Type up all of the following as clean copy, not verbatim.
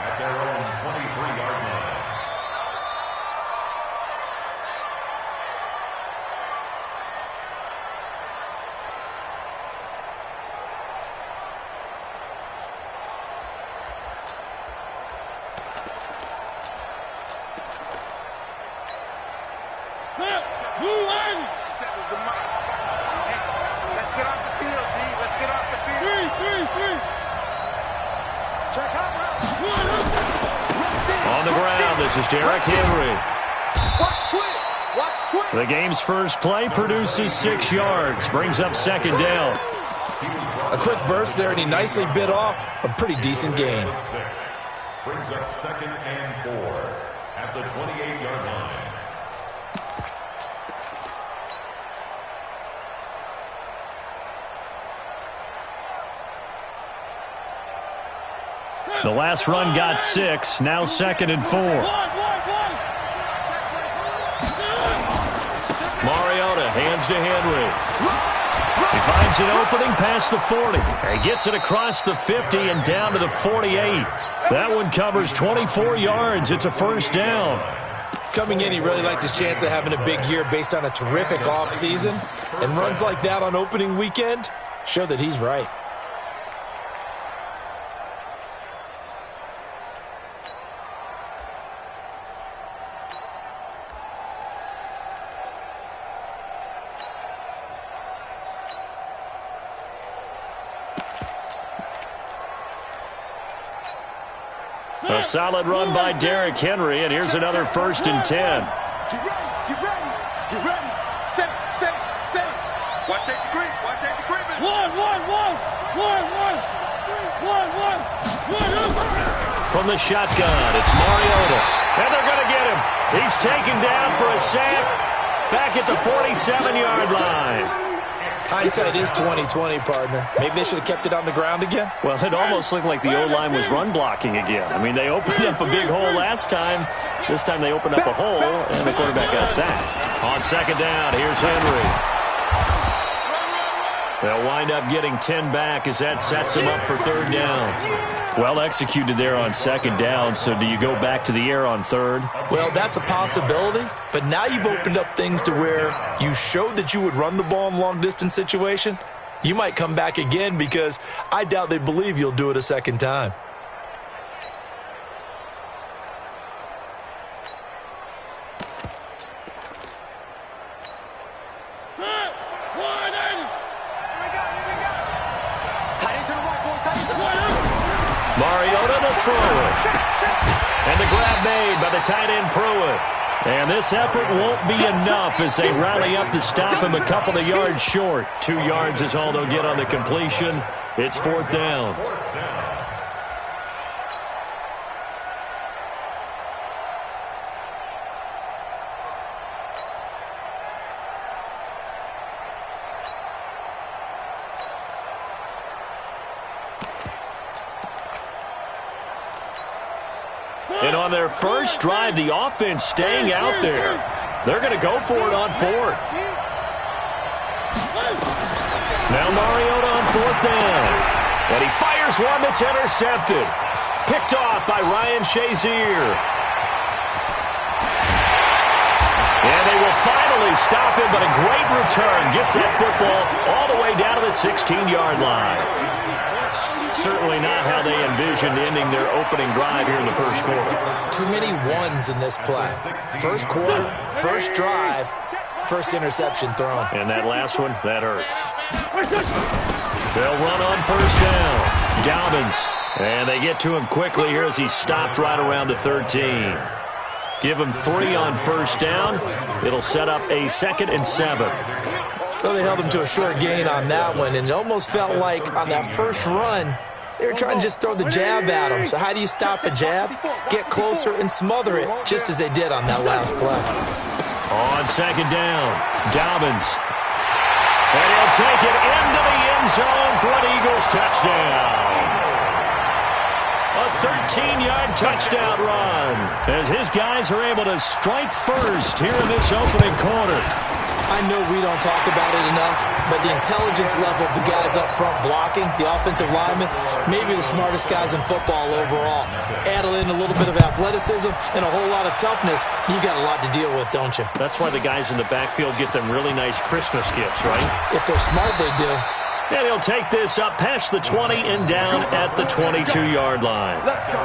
at their own 23-yard line. Let's get off the field, D. Let's get off the field. Three. Check out. On the ground, this is Derrick Henry. Watch twitch. The game's first play produces 6 yards, brings up second down. A quick burst there, and he nicely bit off a pretty decent gain. Brings up second and 4 at the 28-yard line. The last run got 6, now second and 4. Mariota hands to Henry. He finds an opening past the 40. He gets it across the 50 and down to the 48. That one covers 24 yards. It's a first down. Coming in, he really liked his chance of having a big year based on a terrific offseason. And runs like that on opening weekend show that he's right. A solid run by Derrick Henry, and here's another first and 10. Get ready. Set. Watch safety creep. One. From the shotgun, it's Mariota. And they're going to get him. He's taken down for a sack back at the 47-yard line. Hindsight is 20/20, partner. Maybe they should have kept it on the ground again. Well, it almost looked like the O-line was run blocking again. I mean, they opened up a big hole last time. This time they opened up a hole, and the quarterback got sacked. On second down, here's Henry. They'll wind up getting 10 back as that sets him up for third down. Well executed there on second down, so do you go back to the air on third? Well, that's a possibility, but now you've opened up things to where you showed that you would run the ball in long-distance situation. You might come back again because I doubt they believe you'll do it a second time. Mariota to throw it. And the grab made by the tight end Pruitt. And this effort won't be enough as they rally up to stop him a couple of yards short. 2 yards is all they'll get on the completion. It's fourth down. And on their first drive, the offense staying out there. They're going to go for it on fourth. Now Mariota on fourth down. And he fires one that's intercepted. Picked off by Ryan Shazier. And they will finally stop him, but a great return. Gets that football all the way down to the 16-yard line. Certainly not how they envisioned ending their opening drive here in the first quarter. Too many ones in this play. First quarter, first drive, first interception thrown. And that last one, that hurts. They'll run on first down. Dobbins. And they get to him quickly here as he stopped right around the 13. Give him 3 on first down. It'll set up a 2nd and 7. So they held him to a short gain on that one, and it almost felt like on that first run, they were trying to just throw the jab at him. So how do you stop a jab? Get closer and smother it, just as they did on that last play. On second down, Dobbins. And he'll take it into the end zone for an Eagles touchdown. A 13-yard touchdown run as his guys are able to strike first here in this opening quarter. I know we don't talk about it enough, but the intelligence level of the guys up front blocking, the offensive linemen, maybe the smartest guys in football overall. At add in a little bit of athleticism and a whole lot of toughness, you've got a lot to deal with, don't you? That's why the guys in the backfield get them really nice Christmas gifts, right? If they're smart, they do. And he'll take this up past the 20 and down at the 22-yard line. Let's go.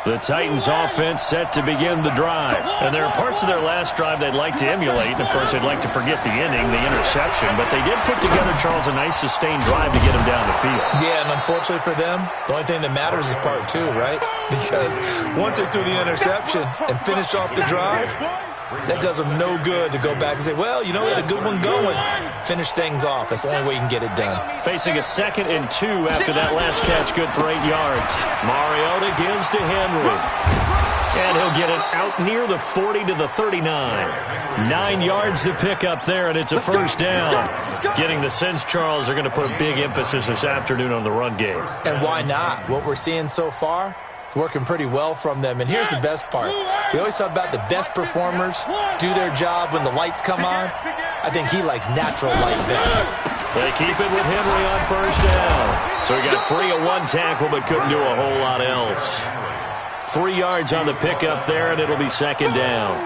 The Titans offense set to begin the drive. And there are parts of their last drive they'd like to emulate. And, of course, they'd like to forget the inning, the interception. But they did put together, Charles, a nice sustained drive to get them down the field. Yeah, and unfortunately for them, the only thing that matters is part two, right? Because once they threw the interception and finished off the drive, that does them no good to go back and say, well, you know, we had a good one going. Finish things off. That's the only way you can get it done. Facing a 2nd and 2 after that last catch, good for 8 yards. Mariota gives to Henry. And he'll get it out near the 40 to the 39. 9 yards to pick up there, and it's a first down. Getting the sense, Charles, they're going to put a big emphasis this afternoon on the run game. And why not? What we're seeing so far, it's working pretty well from them. And here's the best part. We always talk about the best performers do their job when the lights come on. I think he likes natural light best. They keep it with Henry on first down. So he got free of one tackle but couldn't do a whole lot else. 3 yards on the pickup there, and it'll be 2nd down.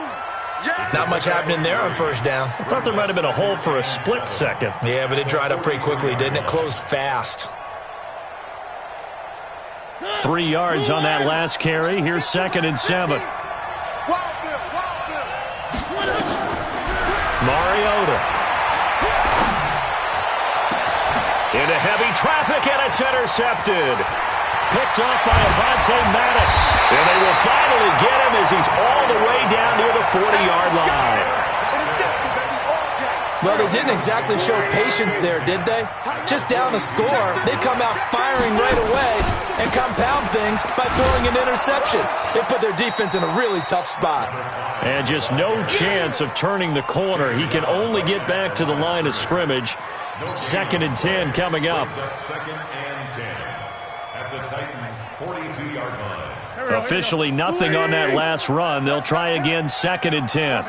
Not much happening there on first down. I thought there might have been a hole for a split second. Yeah, but it dried up pretty quickly, didn't it? Closed fast. 3 yards on that last carry. Here's 2nd and 7. Mariota. Into heavy traffic, and it's intercepted. Picked off by Avonte Maddox. And they will finally get him as he's all the way down near the 40-yard line. Well, they didn't exactly show patience there, did they? Just down a score, they come out firing right away and compound things by throwing an interception. They put their defense in a really tough spot. And just no chance of turning the corner. He can only get back to the line of scrimmage. 2nd and 10 coming up. 2nd and 10 at the Titans' 42-yard line. Officially nothing on that last run. They'll try again, 2nd and 10.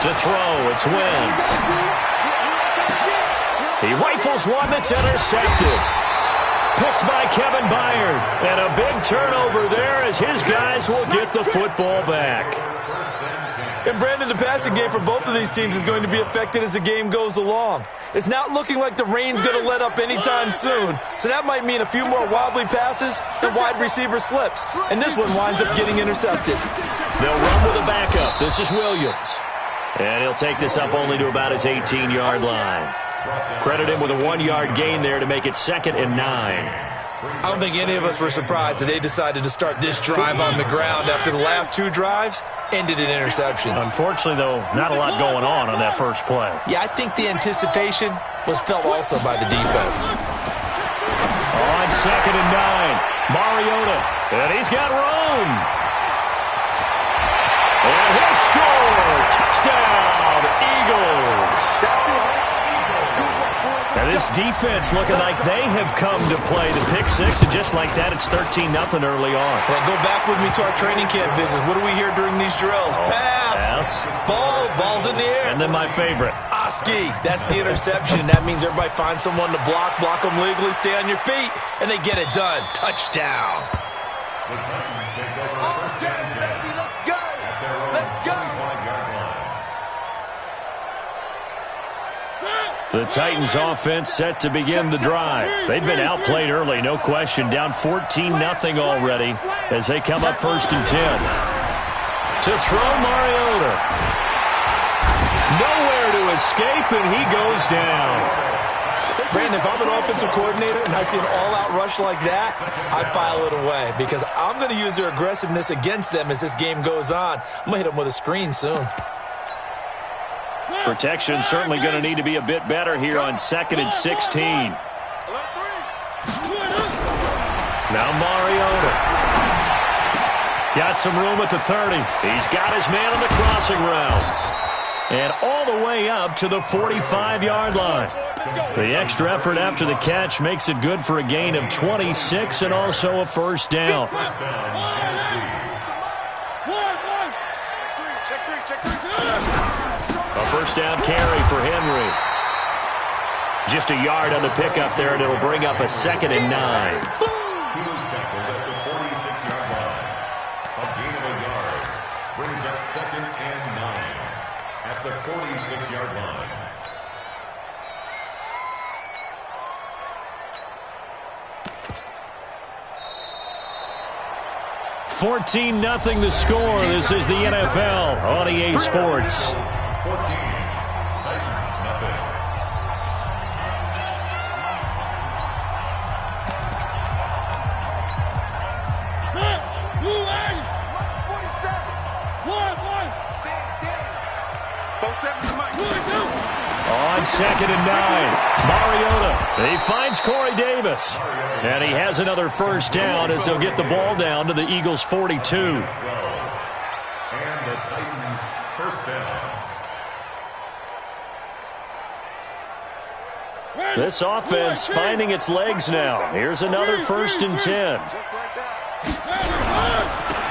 To throw, it's Wentz. He rifles one that's intercepted. Picked by Kevin Byard. And a big turnover there as his guys will get the football back. And Brandon, the passing game for both of these teams is going to be affected as the game goes along. It's not looking like the rain's going to let up anytime soon. So that might mean a few more wobbly passes and wide receiver slips. And this one winds up getting intercepted. They'll run with a backup. This is Williams. And he'll take this up only to about his 18-yard line. Credit him with a 1-yard gain there to make it 2nd and 9. I don't think any of us were surprised that they decided to start this drive on the ground after the last 2 drives ended in interceptions. Unfortunately, though, not a lot going on that first play. Yeah, I think the anticipation was felt also by the defense. On 2nd and 9, Mariota, and he's got room. And he'll score! Touchdown, Eagles! And this defense looking like they have come to play the pick six, and just like that, it's 13-0 early on. Well, go back with me to our training camp visits. What do we hear during these drills? Pass! Ball's in the air. And then my favorite. Oski, that's the interception. That means everybody finds someone to block them legally, stay on your feet, and they get it done. Touchdown. The Titans take over first and 10 at their own 25-yard line. The Titans offense set to begin the drive. They've been outplayed early, no question. Down 14-0 already as they come up 1st and 10. To throw, Mariota. Nowhere to escape, and he goes down. Brandon, if I'm an offensive coordinator and I see an all-out rush like that, I file it away because I'm going to use their aggressiveness against them as this game goes on. I'm going to hit them with a screen soon. Protection certainly going to need to be a bit better here on 2nd and 16. Now Mariota. Got some room at the 30. He's got his man on the crossing route. And all the way up to the 45-yard line. The extra effort after the catch makes it good for a gain of 26 and also a first down. A first down carry for Henry. Just a yard on the pickup there, and it'll bring up a 2nd and 9. He was tackled at the 46-yard line. A gain of a yard brings up 2nd and 9 at the 46-yard line. 14-0 the score. This is the NFL on EA Sports. 14, Titans, nothing. On 2nd and 9, Mariota. He finds Corey Davis. And he has another first down as they'll get the ball down to the Eagles' 42. And the Titans first down. This offense finding its legs now. Here's another 1st and 10.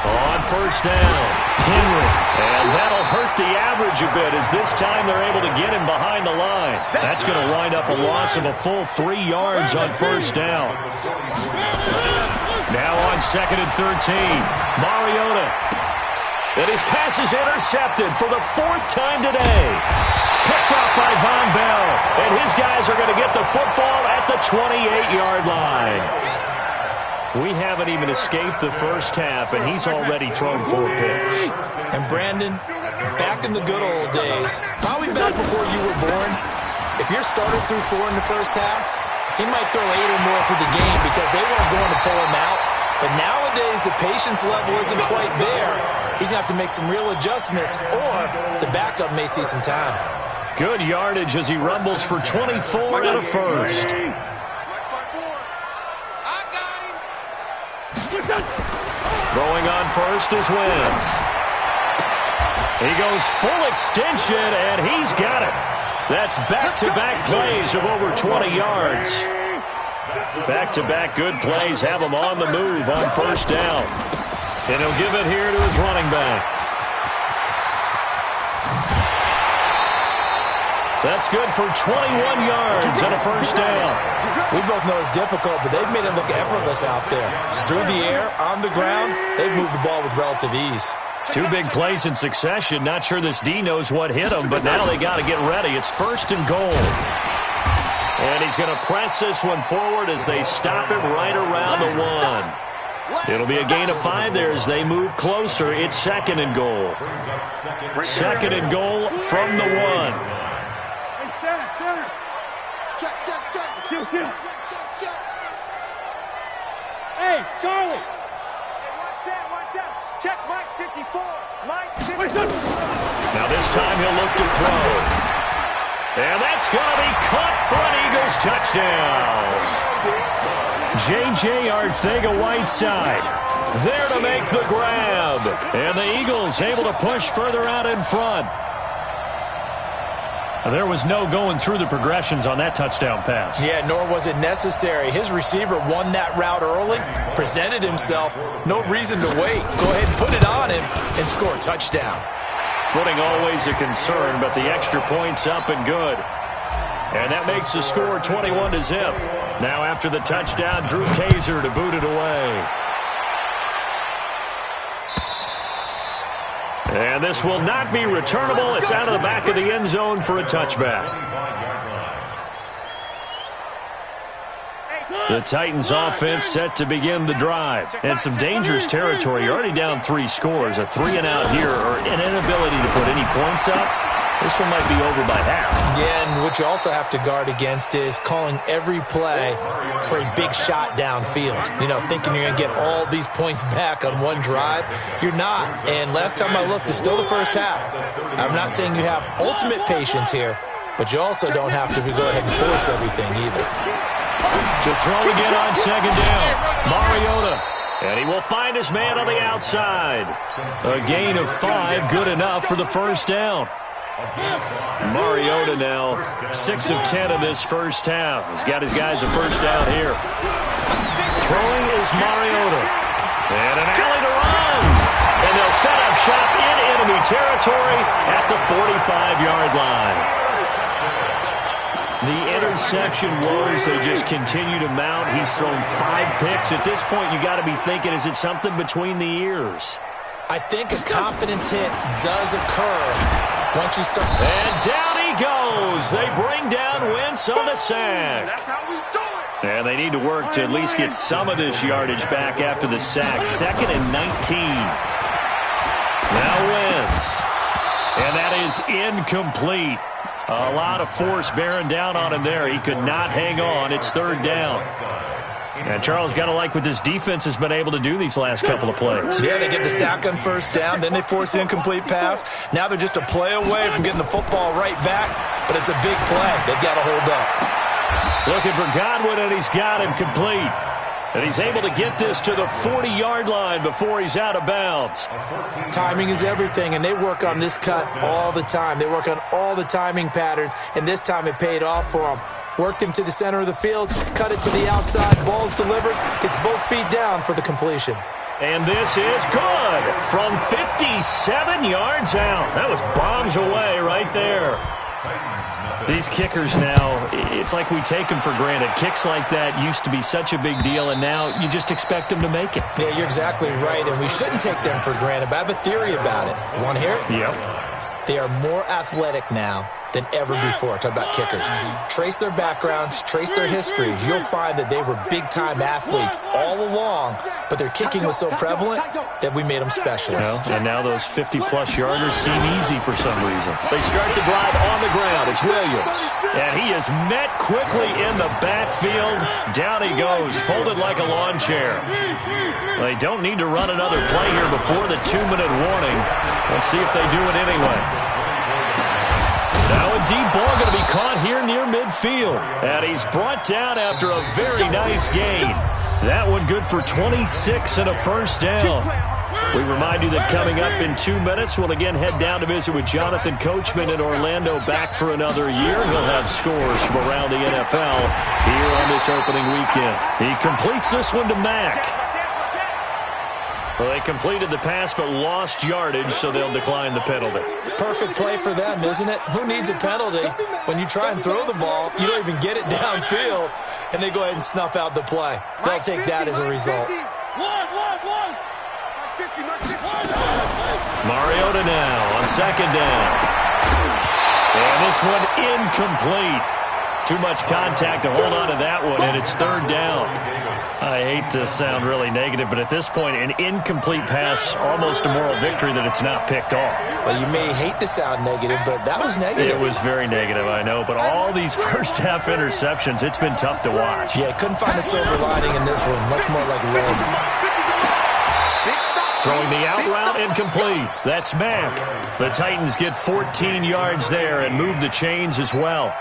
On first down, Henry. And that'll hurt the average a bit as this time they're able to get him behind the line. That's going to wind up a loss of a full 3 yards on first down. Now on 2nd and 13, Mariota. And his pass is intercepted for the 4th time today. Picked off by Von Bell. And his guys are going to get the football at the 28-yard line. We haven't even escaped the first half, and he's already thrown 4 picks. And Brandon, back in the good old days, probably back before you were born, if your starter threw 4 in the first half, he might throw 8 or more for the game because they weren't going to pull him out. But nowadays, the patience level isn't quite there. He's going to have to make some real adjustments, or the backup may see some time. Good yardage as he rumbles for 24 and a first. Throwing on first is Wentz. He goes full extension, and he's got it. That's back-to-back plays of over 20 yards. Back-to-back good plays have him on the move on first down. And he'll give it here to his running back. That's good for 21 yards and a first down. We both know it's difficult, but they've made it look effortless out there. Through the air, on the ground, they've moved the ball with relative ease. 2 big plays in succession. Not sure this D knows what hit him, but now they got to get ready. It's 1st and goal. And he's going to press this one forward as they stop him right around the 1. It'll be a gain of 5 there as they move closer. It's 2nd and goal. 2nd and goal from the 1. Hey, Charlie! Watch out! Check Mike 54! Mike 54! Now this time he'll look to throw. And that's going to be caught for an Eagles touchdown. J.J. Arcega-Whiteside there to make the grab. And the Eagles able to push further out in front. There was no going through the progressions on that touchdown pass. Yeah, nor was it necessary. His receiver won that route early, presented himself. No reason to wait. Go ahead and put it on him and score a touchdown. Footing always a concern, but the extra point's up and good. And that makes the score 21-0. Now after the touchdown, Drew Kaiser to boot it away. And this will not be returnable. It's out of the back of the end zone for a touchback. The Titans offense set to begin the drive. And some dangerous territory. You're already down 3 scores. A 3-and-out here or an inability to put any points up. This one might be over by half. Yeah, and what you also have to guard against is calling every play for a big shot downfield. You know, thinking you're going to get all these points back on one drive. You're not. And last time I looked, it's still the first half. I'm not saying you have ultimate patience here, but you also don't have to go ahead and force everything either. To throw again on 2nd down, Mariota. And he will find his man on the outside. A gain of 5, good enough for the first down. Mariota now 6 of 10 in this first half. He's got his guys a first down here. Throwing is Mariota. And an alley to run. And they'll They'll set up shop in enemy territory at the 45-yard line. The interception woes, they just continue to mount. He's thrown 5 picks. At this point, you got to be thinking, is it something between the ears? I think a confidence hit does occur once you start. And down he goes. They bring down Wentz on the sack. That's how we do it. And they need to work to at least get some of this yardage back after the sack. 2nd and 19. Now Wentz. And that is incomplete. A lot of force bearing down on him there. He could not hang on. It's 3rd down. And Charles, got to like what this defense has been able to do these last couple of plays. Yeah, they get the sack on 1st down, then they force the incomplete pass. Now they're just a play away from getting the football right back, but it's a big play. They've got to hold up. Looking for Godwin, and he's got him complete. And he's able to get this to the 40-yard line before he's out of bounds. Timing is everything, and they work on this cut all the time. They work on all the timing patterns, and this time it paid off for them. Worked him to the center of the field, cut it to the outside, ball's delivered, gets both feet down for the completion. And this is good from 57 yards out. That was bombs away right there. These kickers now, it's like we take them for granted. Kicks like that used to be such a big deal, and now you just expect them to make it. Yeah, you're exactly right, and we shouldn't take them for granted, but I have a theory about it. You want to hear it? Yep. They are more athletic now than ever before. Talk about kickers. Trace their backgrounds, trace their history. You'll find that they were big-time athletes all along, but their kicking was so prevalent that we made them specialists. And now those 50-plus yarders seem easy for some reason. They start the drive on the ground. It's Williams. And he is met quickly in the backfield. Down he goes, folded like a lawn chair. They don't need to run another play here before the 2-minute warning. Let's see if they do it anyway. Now a deep ball going to be caught here near midfield. And he's brought down after a very nice gain. That one good for 26 and a 1st down. We remind you that coming up in 2 minutes, we'll again head down to visit with Jonathan Coachman in Orlando, back for another year. He'll have scores from around the NFL here on this opening weekend. He completes this one to Mack. Well, they completed the pass but lost yardage, so they'll decline the penalty. Perfect play for them, isn't it? Who needs a penalty? When you try and throw the ball, you don't even get it downfield, and they go ahead and snuff out the play. They'll take that as a result. Mariota now on 2nd down. And this one incomplete. Too much contact to hold on to that one, and it's 3rd down. I hate to sound really negative, but at this point, an incomplete pass, almost a moral victory that it's not picked off. Well, you may hate to sound negative, but that was negative. It was very negative, I know, but all these first-half interceptions, it's been tough to watch. Yeah, couldn't find a silver lining in this one. Much more like lead. Throwing the out route incomplete. That's Mack. The Titans get 14 yards there and move the chains as well.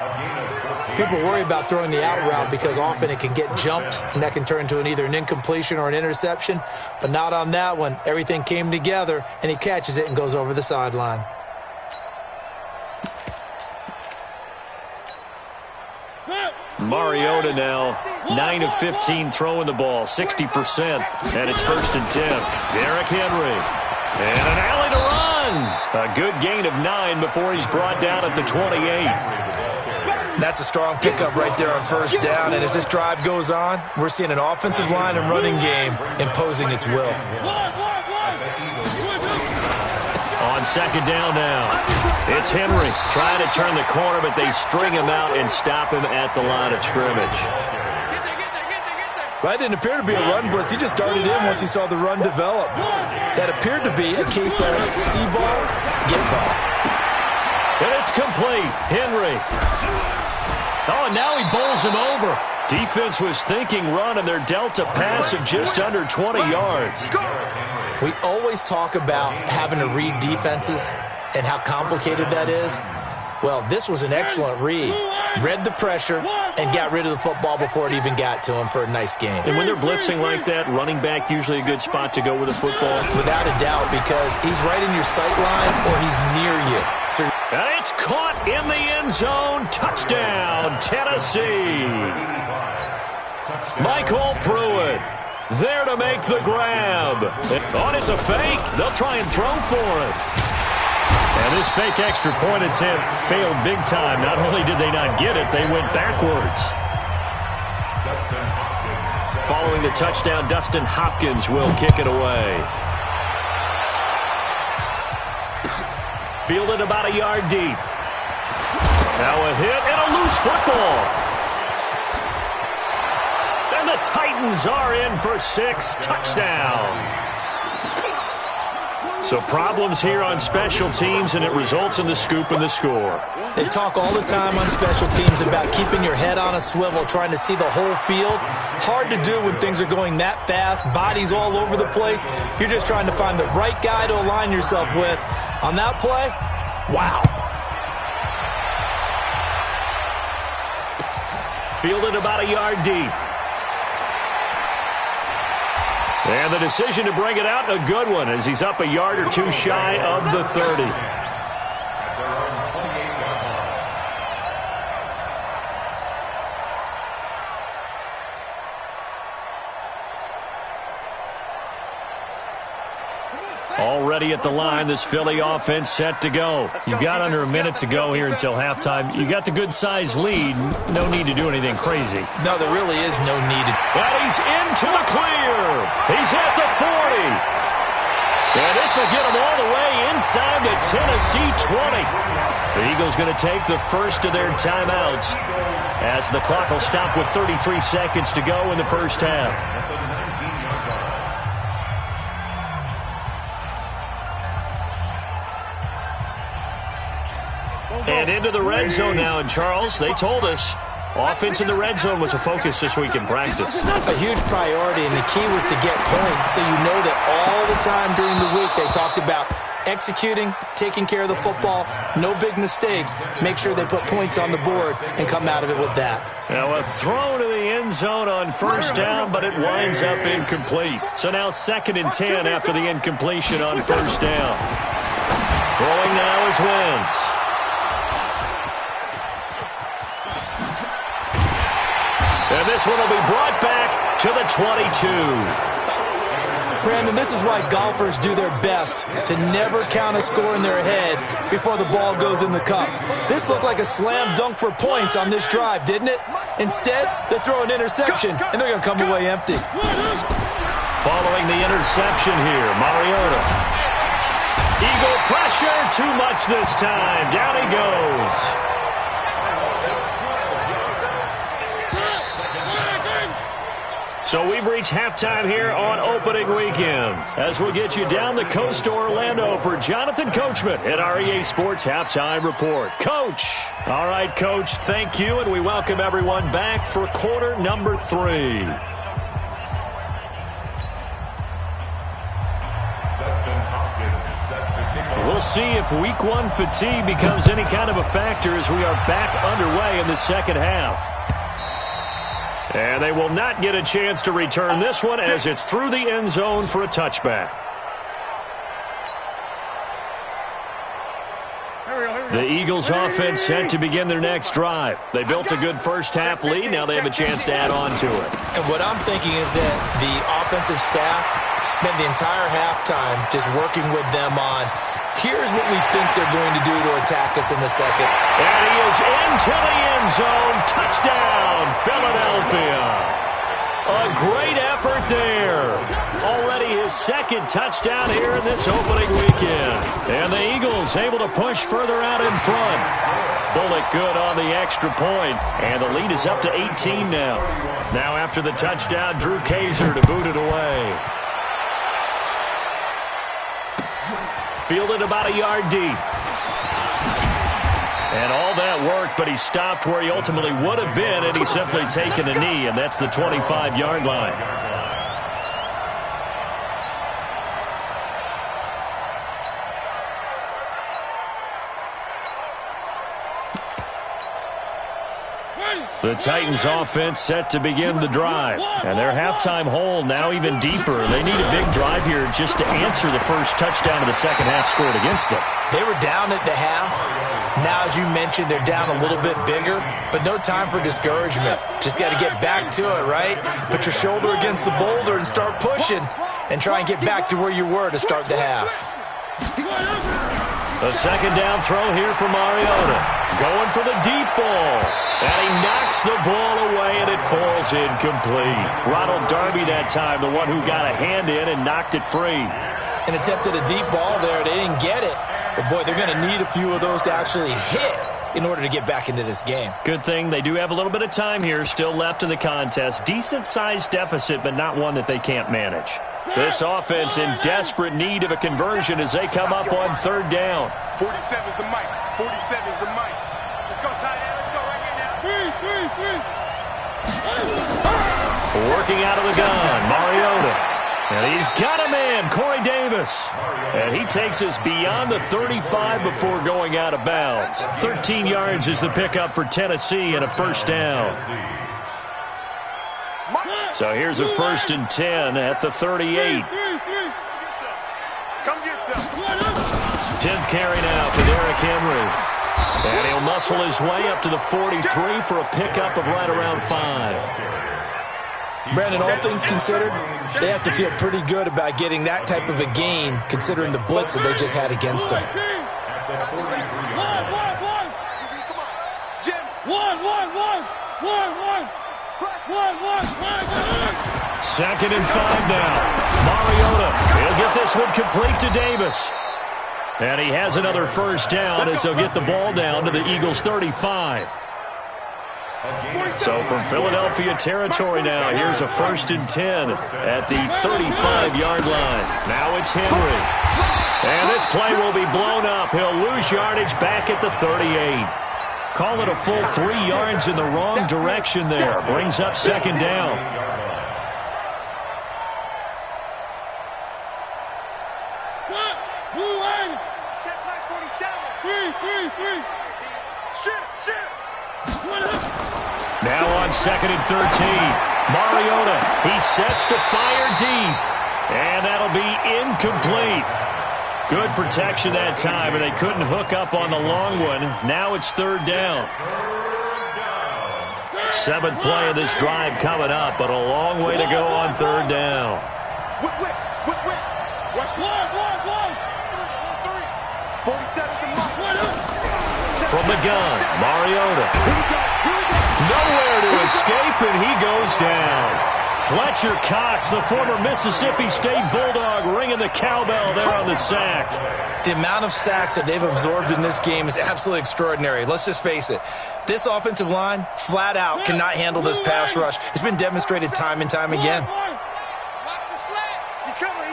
People worry about throwing the out route because often it can get jumped, and that can turn into either an incompletion or an interception. But not on that one. Everything came together, and he catches it and goes over the sideline. Mariota now, 9 of 15 throwing the ball, 60%, and it's 1st and 10. Derrick Henry, and an alley to run. A good gain of 9 before he's brought down at the 28. That's a strong pickup right there on 1st down, and as this drive goes on, we're seeing an offensive line and running game imposing its will. On 2nd down now. It's Henry trying to turn the corner, but they string him out and stop him at the line of scrimmage. That didn't appear to be a run blitz. He just darted in once he saw the run develop. That appeared to be a case of see ball, get ball. And it's complete. Henry. Oh, and now he bowls him over. Defense was thinking run, and they're dealt a pass of just under 20 yards. We always talk about having to read defenses and how complicated that is. Well, this was an excellent read. Read the pressure and got rid of the football before it even got to him for a nice game. And when they're blitzing like that, running back usually a good spot to go with the football? Without a doubt, because he's right in your sight line or he's near you. So and it's caught in the end zone. Touchdown, Tennessee. Michael Pruitt. There to make the grab. Oh, it's a fake. They'll try and throw for it. And this fake extra point attempt failed big time. Not only did they not get it, they went backwards. Following the touchdown, Dustin Hopkins will kick it away. Fielded about a yard deep. Now a hit and a loose football. And the Titans are in for 6. Touchdown. So problems here on special teams, and it results in the scoop and the score. They talk all the time on special teams about keeping your head on a swivel, trying to see the whole field. Hard to do when things are going that fast, bodies all over the place. You're just trying to find the right guy to align yourself with. On that play, wow. Fielded about a yard deep. And the decision to bring it out, a good one, as he's up a yard or two shy of the 30. Already at the line, this Philly offense set to go. You've got under a minute to go here until halftime. You got the good-sized lead. No need to do anything crazy. No, there really is no need. But he's into the clear. He's at the 40. And this will get him all the way inside the Tennessee 20. The Eagles going to take the first of their timeouts as the clock will stop with 33 seconds to go in the first half. And into the red zone now. And, Charles, they told us offense in the red zone was a focus this week in practice. A huge priority, and the key was to get points. So you know that all the time during the week they talked about executing, taking care of the football, no big mistakes. Make sure they put points on the board and come out of it with that. Now a throw to the end zone on first down, but it winds up incomplete. So now 2nd and 10 after the incompletion on first down. Throwing now is Wentz. And this one will be brought back to the 22. Brandon, this is why golfers do their best to never count a score in their head before the ball goes in the cup. This looked like a slam dunk for points on this drive, didn't it? Instead, they throw an interception, and they're going to come away empty. Following the interception here, Mariota. Eagle pressure, too much this time. Down he goes. So we've reached halftime here on opening weekend. As we'll get you down the coast to Orlando for Jonathan Coachman at our EA Sports Halftime Report. Coach. All right, Coach, thank you, and we welcome everyone back for quarter number 3. We'll see if week 1 fatigue becomes any kind of a factor as we are back underway in the second half. And they will not get a chance to return this one as it's through the end zone for a touchback. The Eagles offense set to begin their next drive. They built a good first half lead. Now they have a chance to add on to it. And what I'm thinking is that the offensive staff spent the entire halftime just working with them on, here's what we think they're going to do to attack us in the second. And he is into the end zone. Touchdown, Philadelphia. A great effort there. Already his 2nd touchdown here in this opening weekend. And the Eagles able to push further out in front. Bullock good on the extra point. And the lead is up to 18 now. Now after the touchdown, Drew Kaiser to boot it away. Fielded about a yard deep. And all that worked, but he stopped where he ultimately would have been, and he's simply taken a knee, and that's the 25-yard line. The Titans offense set to begin the drive. And their halftime hole now even deeper. They need a big drive here just to answer the first touchdown of the second half scored against them. They were down at the half. Now, as you mentioned, they're down a little bit bigger, but no time for discouragement. Just got to get back to it, right? Put your shoulder against the boulder and start pushing and try and get back to where you were to start the half. A second down throw here for Mariota. Going for the deep ball. And he knocks the ball away, and it falls incomplete. Ronald Darby that time, the one who got a hand in and knocked it free. And attempted a deep ball there. They didn't get it. But, boy, they're going to need a few of those to actually hit in order to get back into this game. Good thing they do have a little bit of time here still left in the contest. Decent-sized deficit, but not one that they can't manage. This offense in desperate need of a conversion as they come up on third down. 47's the mic. 47's the mic. Let's go, tight end. Let's go right here now. Working out of the gun, Mariota. And he's got a man, Corey Davis. And he takes us beyond the 35 before going out of bounds. 13 yards is the pickup for Tennessee and a first down. So here's a 1st and 10 at the 38. Come get some. 10th carry now for Derrick Henry. And he'll muscle his way up to the 43 for a pickup of right around 5. Brandon, all things considered, they have to feel pretty good about getting that type of a gain considering the blitz that they just had against them. Second and 5 now. Mariota, he'll get this one complete to Davis. And he has another first down as he'll get the ball down to the Eagles' 35. So from Philadelphia territory now, here's a 1st and 10 at the 35-yard line. Now it's Henry. And this play will be blown up. He'll lose yardage back at the 38. Call it a full 3 yards in the wrong direction there. Brings up second down. Check back 47. Shit. Now on 2nd and 13. Mariota, he sets to fire deep. And that'll be incomplete. Good protection that time, and they couldn't hook up on the long one. Now it's 3rd down. 7th play of this drive coming up, but a long way to go on 3rd down. From the gun, Mariota. Nowhere to escape, and he goes down. Fletcher Cox, the former Mississippi State Bulldog, ringing the cowbell there on the sack. The amount of sacks that they've absorbed in this game is absolutely extraordinary. Let's just face it. This offensive line, flat out, cannot handle this pass rush. It's been demonstrated time and time again. He's coming.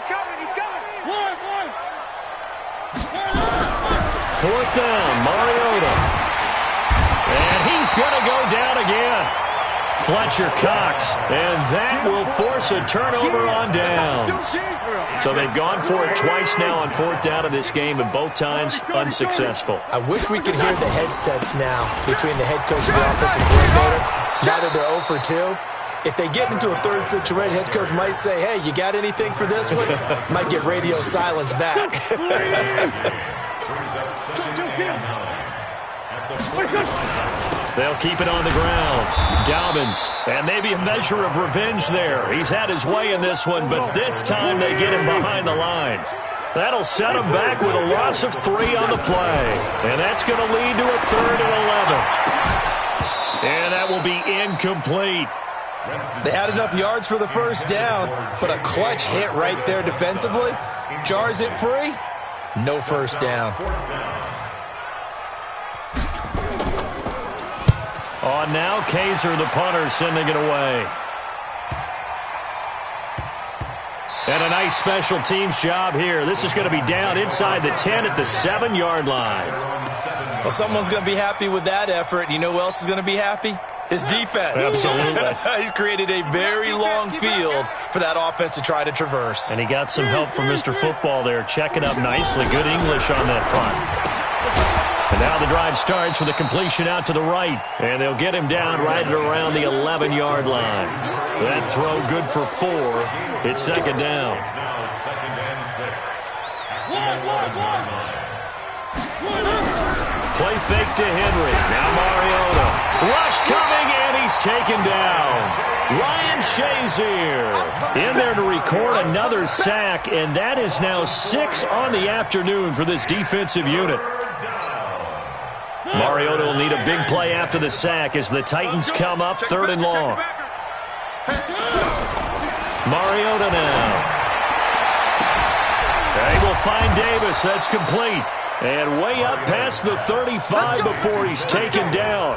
4th down, Mariota. And he's going to go down again. Fletcher Cox, and that will force a turnover on downs. So they've gone for it twice now on 4th down in this game, and both times unsuccessful. I wish we could hear the headsets now between the head coach and the offensive coordinator. Now that they're 0 for 2. If they get into a third situation, head coach might say, hey, you got anything for this one? Might get radio silence back. They'll keep it on the ground. Dobbins, and maybe a measure of revenge there. He's had his way in this one, but this time they get him behind the line. That'll set him back with a loss of 3 on the play. And that's going to lead to a 3rd and 11. And that will be incomplete. They had enough yards for the first down, but a clutch hit right there defensively. Jars it free. No first down. On now, Kaiser, the punter, sending it away. And a nice special teams job here. This is going to be down inside the 10 at the 7-yard line. Well, someone's going to be happy with that effort. You know who else is going to be happy? His defense. Absolutely. He's created a very long field for that offense to try to traverse. And he got some help from Mr. Football there, checking up nicely. Good English on that punt. And now the drive starts with a completion out to the right. And they'll get him down right at around the 11-yard line. That throw good for 4. It's second down. fake to Henry. Now Mariota. Rush coming, and he's taken down. Ryan Shazier in there to record another sack, and that is now 6 on the afternoon for this defensive unit. Mariota will need a big play after the sack as the Titans come up 3rd and long. Mariota now. They will find Davis. That's complete. And way up past the 35 before he's taken down.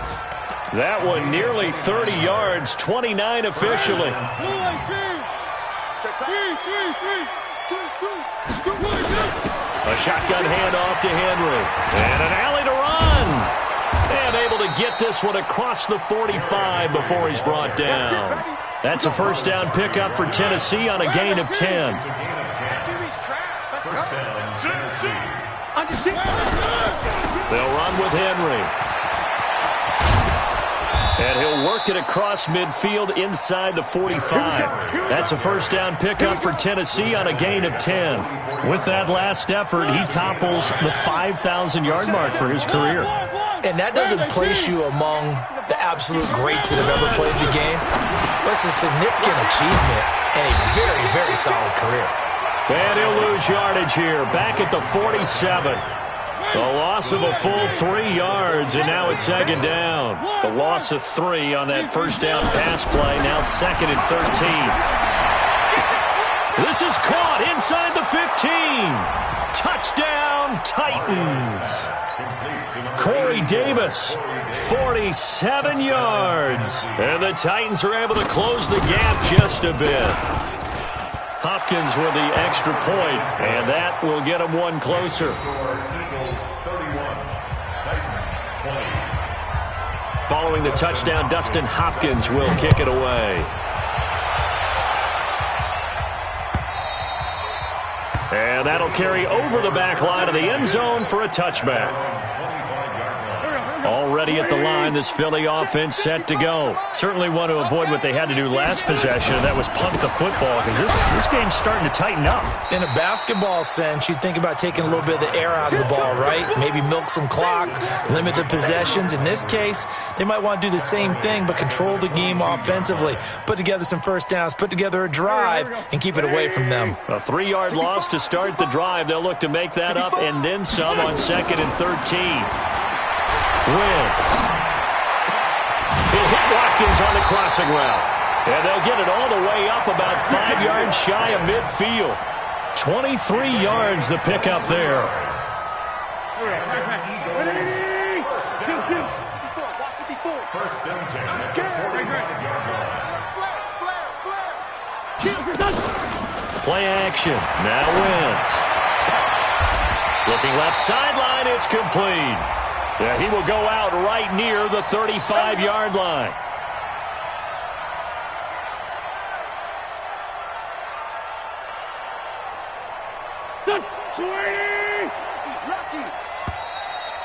That one nearly 30 yards, 29 officially. A shotgun handoff to Henry. And an alley to run. And able to get this one across the 45 before he's brought down. That's a first down pickup for Tennessee on a gain of 10. They'll run with Henry. And he'll work it across midfield inside the 45. That's a first down pickup for Tennessee on a gain of 10. With that last effort, he topples the 5,000-yard mark for his career. And that doesn't place you among the absolute greats that have ever played the game. But it's a significant achievement and a very, very solid career. And he'll lose yardage here, back at the 47. The loss of a full 3 yards, and now it's 2nd down. The loss of 3 on that first down pass play, now 2nd and 13. This is caught inside the 15. Touchdown, Titans. Corey Davis, 47 yards. And the Titans are able to close the gap just a bit. Hopkins with the extra point, and that will get him one closer. Following the touchdown, Dustin Hopkins will kick it away. And that'll carry over the back line of the end zone for a touchback. Already at the line, this Philly offense set to go. Certainly want to avoid what they had to do last possession, and that was punt the football, because this game's starting to tighten up. In a basketball sense, you think about taking a little bit of the air out of the ball, right? Maybe milk some clock, limit the possessions. In this case, they might want to do the same thing, but control the game offensively. Put together some first downs, put together a drive, and keep it away from them. A 3-yard loss to start the drive. They'll look to make that up and then some on 2nd and 13. Wentz. He'll hit Watkins on the crossing route. And they'll get it all the way up about 5 yards shy of midfield. 23 yards the pickup there. Play action. Now Wentz. Looking left sideline, it's complete. Yeah, he will go out right near the 35-yard line.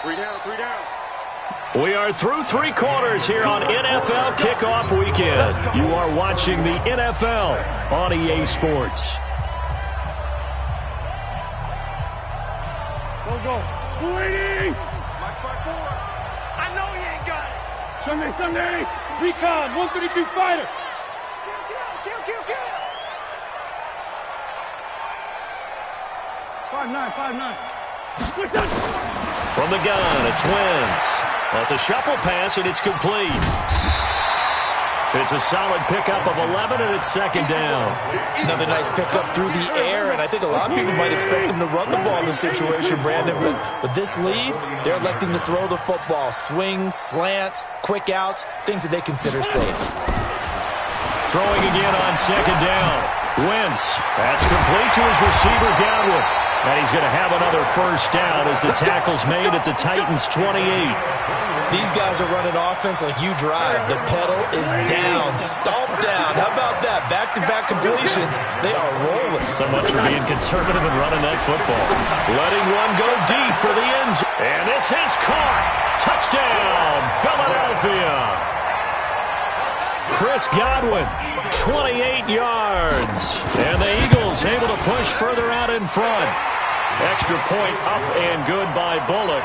Three down. We are through 3 quarters here on NFL Kickoff Weekend. You are watching the NFL on EA Sports. Go. 280. I know he ain't got it. Sunday. Recon, 132 fighter. Kill. 5'9". From the gun, it's Wentz. Well, it's a shuffle pass, and it's complete. It's a solid pickup of 11, and it's 2nd down. Another nice pickup through the air, and I think a lot of people might expect them to run the ball in this situation, Brandon, but with this lead, they're electing to throw the football. Swings, slants, quick outs, things that they consider safe. Throwing again on 2nd down. Wentz, that's complete to his receiver, Godwin. And he's going to have another first down as the tackle's made at the Titans' 28. These guys are running offense like you drive. The pedal is down, stomped down. How about that? Back-to-back completions. They are rolling. So much for being conservative and running that football. Letting one go deep for the end zone. And this is caught. Touchdown, Philadelphia. Chris Godwin, 28 yards. And the Eagles able to push further out in front. Extra point up and good by Bullock.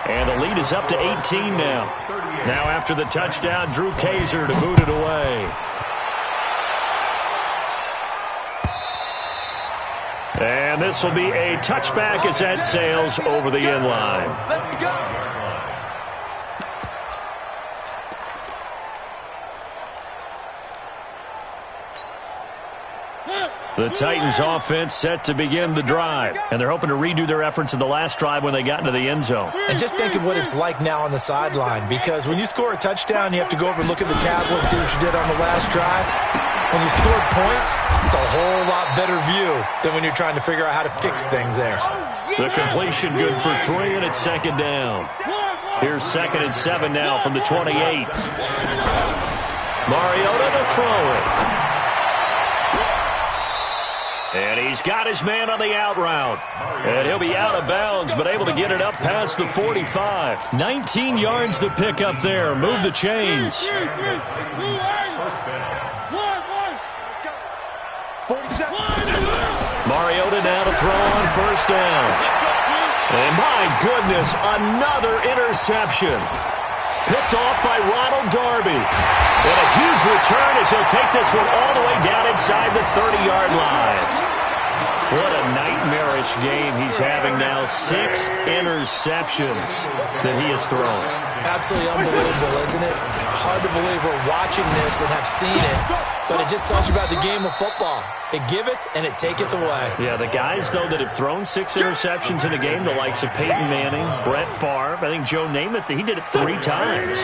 And the lead is up to 18 now. Now after the touchdown, Drew Kaiser to boot it away. And this will be a touchback as that sails over the end line. Let's go. The Titans offense set to begin the drive, and they're hoping to redo their efforts in the last drive when they got into the end zone. And just think of what it's like now on the sideline, because when you score a touchdown, you have to go over and look at the tablet and see what you did on the last drive. When you scored points, it's a whole lot better view than when you're trying to figure out how to fix things there. The completion good for 3, and it's second down. Here's 2nd and 7 now from the 28. Mariota to throw it. And he's got his man on the out route. And he'll be out of bounds, but able to get it up past the 45. 19 yards to pick up there. Move the chains. Mariota now to throw on first down. And my goodness, another interception. Picked off by Ronald Darby. And a huge return as he'll take this one all the way down inside the 30-yard line. What a nightmarish game he's having now. 6 interceptions that he has thrown. Absolutely unbelievable, isn't it? Hard to believe we're watching this and have seen it, but it just tells you about the game of football. It giveth and it taketh away. Yeah, the guys, though, that have thrown 6 interceptions in a game, the likes of Peyton Manning, Brett Favre, I think Joe Namath, he did it 3 times.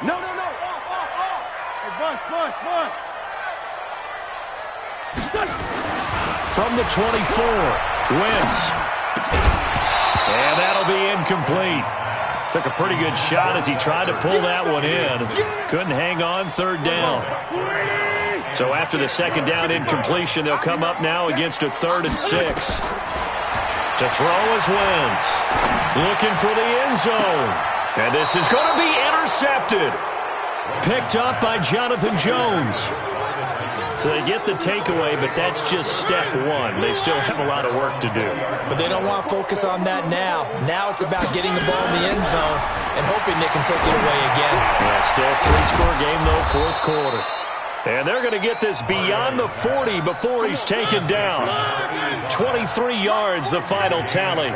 No. From the 24, Wentz. And that'll be incomplete. Took a pretty good shot as he tried to pull that one in. Couldn't hang on, 3rd down. So after the 2nd down incompletion, they'll come up now against a 3rd and 6. To throw is Wentz. Looking for the end zone. And this is going to be intercepted. Picked up by Jonathan Jones. So they get the takeaway, but that's just step 1. They still have a lot of work to do. But they don't want to focus on that now. Now it's about getting the ball in the end zone and hoping they can take it away again. Yeah, still 3-score game, though, 4th quarter. And they're going to get this beyond the 40 before he's taken down. 23 yards, the final tally.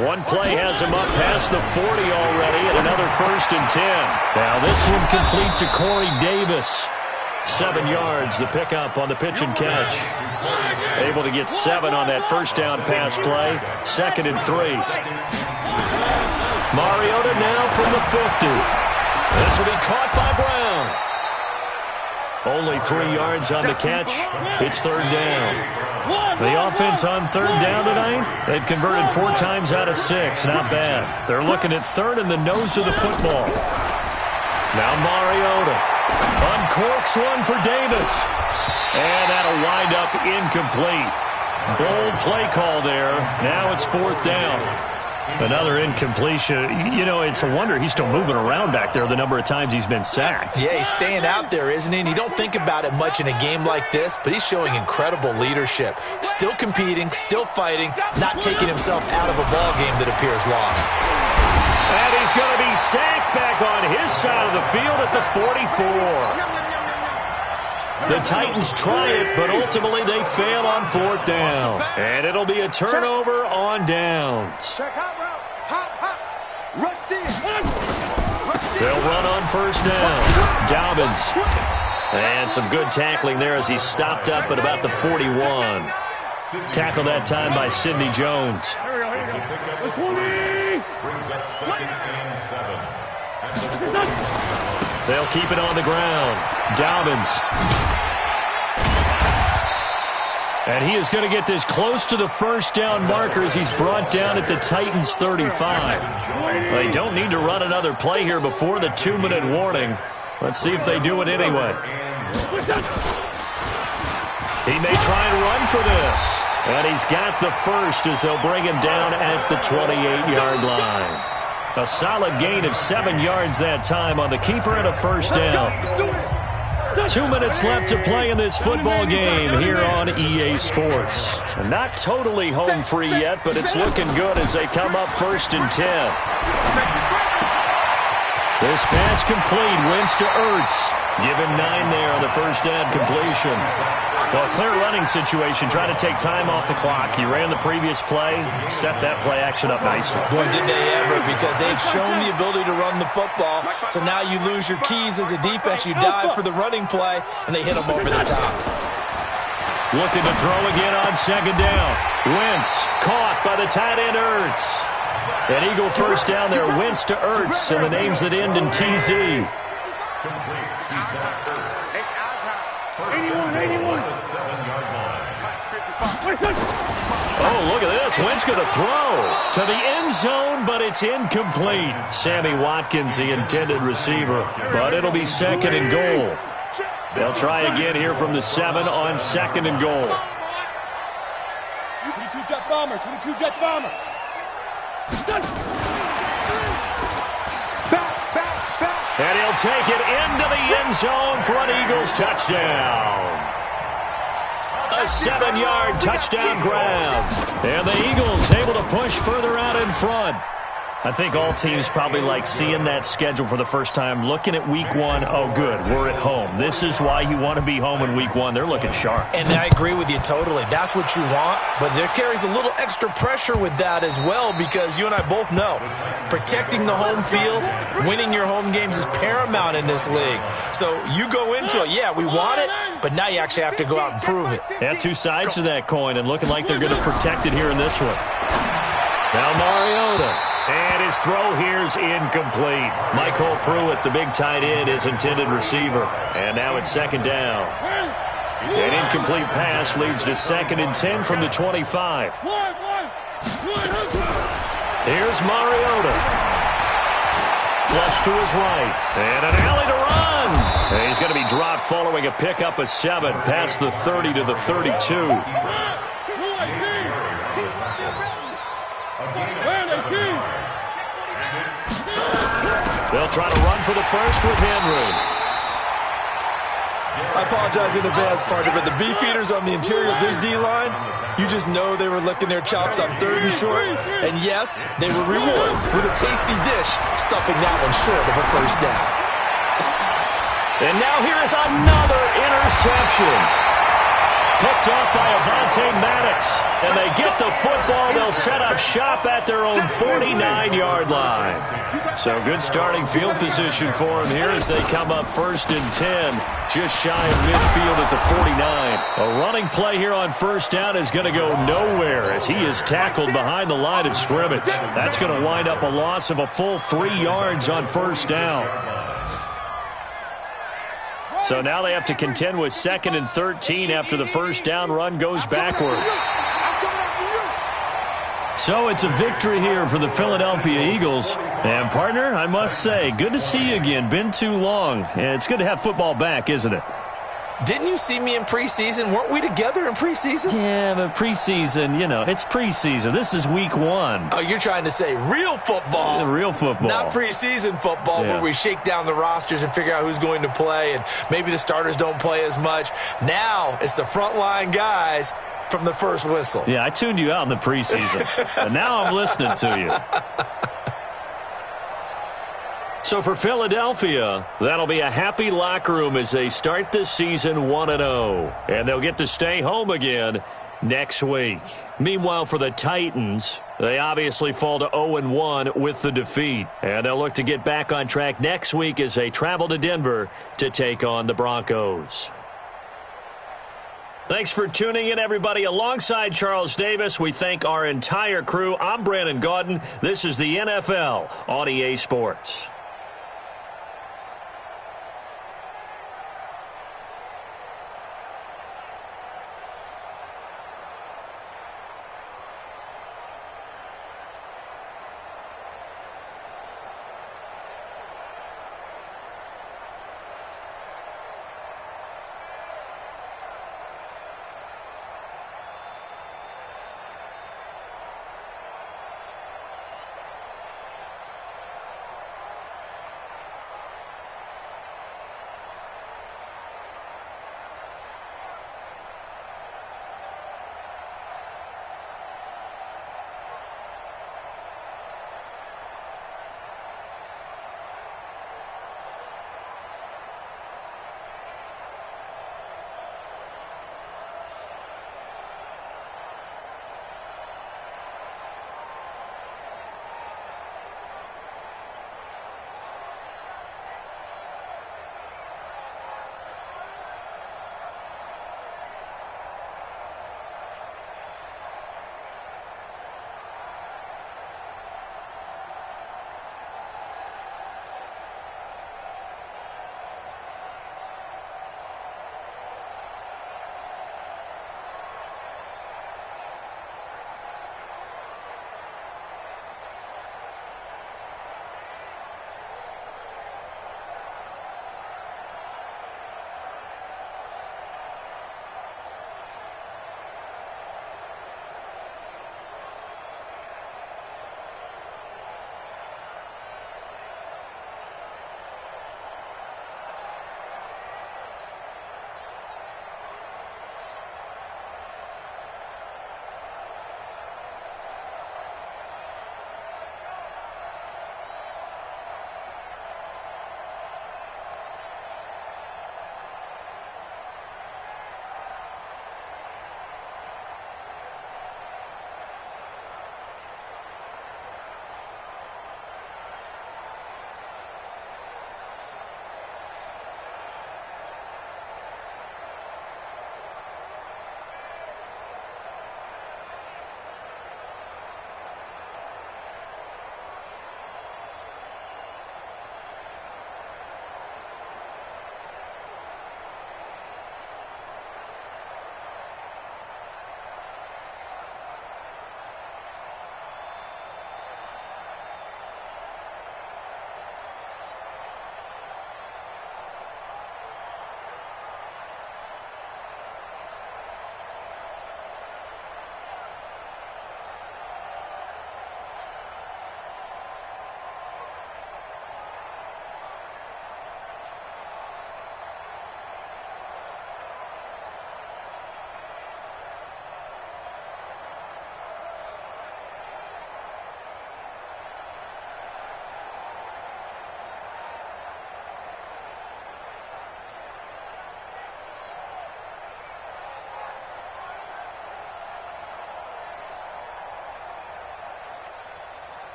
One play has him up past the 40 already, and another 1st and 10. Now this one complete to Corey Davis. 7 yards, the pickup on the pitch and catch. Able to get 7 on that first down pass play. 2nd and 3. Mariota now from the 50. This will be caught by Brown. Only 3 yards on the catch. It's 3rd down. The offense on 3rd down tonight, they've converted 4 times out of 6. Not bad. They're looking at 3rd in the nose of the football. Now Mariota uncorks one for Davis. And that'll wind up incomplete. Bold play call there. Now it's 4th down. Another incompletion. You know, it's a wonder he's still moving around back there the number of times he's been sacked. Yeah, he's staying out there, isn't he? And you don't think about it much in a game like this, but he's showing incredible leadership. Still competing, still fighting, not taking himself out of a ball game that appears lost. And he's going to be sacked back on his side of the field at the 44. The Titans try it, but ultimately they fail on 4th down. And it'll be a turnover on downs. They'll run on first down. Dobbins. And some good tackling there as he stopped up at about the 41. Tackled that time by Sidney Jones. They'll keep it on the ground. Dobbins. And he is going to get this close to the first down marker as he's brought down at the Titans' 35. They don't need to run another play here before the 2-minute warning. Let's see if they do it anyway. He may try and run for this. And he's got the first as they'll bring him down at the 28-yard line. A solid gain of 7 yards that time on the keeper and a first down. 2 minutes left to play in this football game here on EA Sports. Not totally home free yet, but it's looking good as they come up 1st and 10. This pass complete. Wins to Ertz. Give him 9 there on the first down completion. Well, clear running situation. Trying to take time off the clock. He ran the previous play. Set that play action up nicely. Boy, did they ever, because they've shown the ability to run the football. So now you lose your keys as a defense. You dive for the running play, and they hit them over the top. Looking to throw again on 2nd down. Wentz caught by the tight end Ertz. An Eagle first down there. Wentz to Ertz, and the names that end in TZ. It's our time. 81, 81. Oh, look at this. Wentz going to throw to the end zone, but it's incomplete. Sammy Watkins, the intended receiver, but it'll be 2nd and goal. They'll try again here from the 7 on 2nd and goal. 22 Jet Bomber, 22 Jet Bomber. And he'll take it into the end zone for an Eagles touchdown. A 7-yard touchdown grab. And the Eagles able to push further out in front. I think all teams probably like seeing that schedule for the first time, looking at week 1. Oh, good, we're at home. This is why you want to be home in week 1. They're looking sharp. And I agree with you totally. That's what you want, but there carries a little extra pressure with that as well, because you and I both know protecting the home field, winning your home games is paramount in this league. So you go into it, yeah, we want it, but now you actually have to go out and prove it. Yeah, 2 sides to that coin, and looking like they're going to protect it here in this one. Now Mariota. And his throw here's incomplete. Michael Pruitt, the big tight end, is intended receiver. And now it's 2nd down. An incomplete pass leads to 2nd and 10 from the 25. Here's Mariota. Flush to his right. And an alley to run. And he's going to be dropped following a pickup of 7 past the 30 to the 32. They'll try to run for the first with Henry. I apologize in advance, partner, but the beefeaters on the interior of this D-line, you just know they were licking their chops on 3rd and short. And yes, they were rewarded with a tasty dish, stuffing that one short of a first down. And now here is another interception. Picked off by Avonte Maddox. And they get the football. They'll set up shop at their own 49-yard line. So good starting field position for them here as they come up 1st and 10. Just shy of midfield at the 49. A running play here on 1st down is going to go nowhere as he is tackled behind the line of scrimmage. That's going to wind up a loss of a full 3 yards on 1st down. So now they have to contend with 2nd and 13 after the 1st down run goes backwards. So it's a victory here for the Philadelphia Eagles. And, partner, I must say, good to see you again. Been too long. And it's good to have football back, isn't it? Didn't you see me in preseason? Weren't we together in preseason? Yeah, but preseason, you know, it's preseason. This is week 1. Oh, you're trying to say real football. Real football. Not preseason football where we shake down the rosters and figure out who's going to play, and maybe the starters don't play as much. Now it's the frontline guys from the first whistle. Yeah, I tuned you out in the preseason. And now I'm listening to you. So for Philadelphia, that'll be a happy locker room as they start this season 1-0. And they'll get to stay home again next week. Meanwhile, for the Titans, they obviously fall to 0-1 with the defeat. And they'll look to get back on track next week as they travel to Denver to take on the Broncos. Thanks for tuning in, everybody. Alongside Charles Davis, we thank our entire crew. I'm Brandon Gaudin. This is the NFL on EA Sports.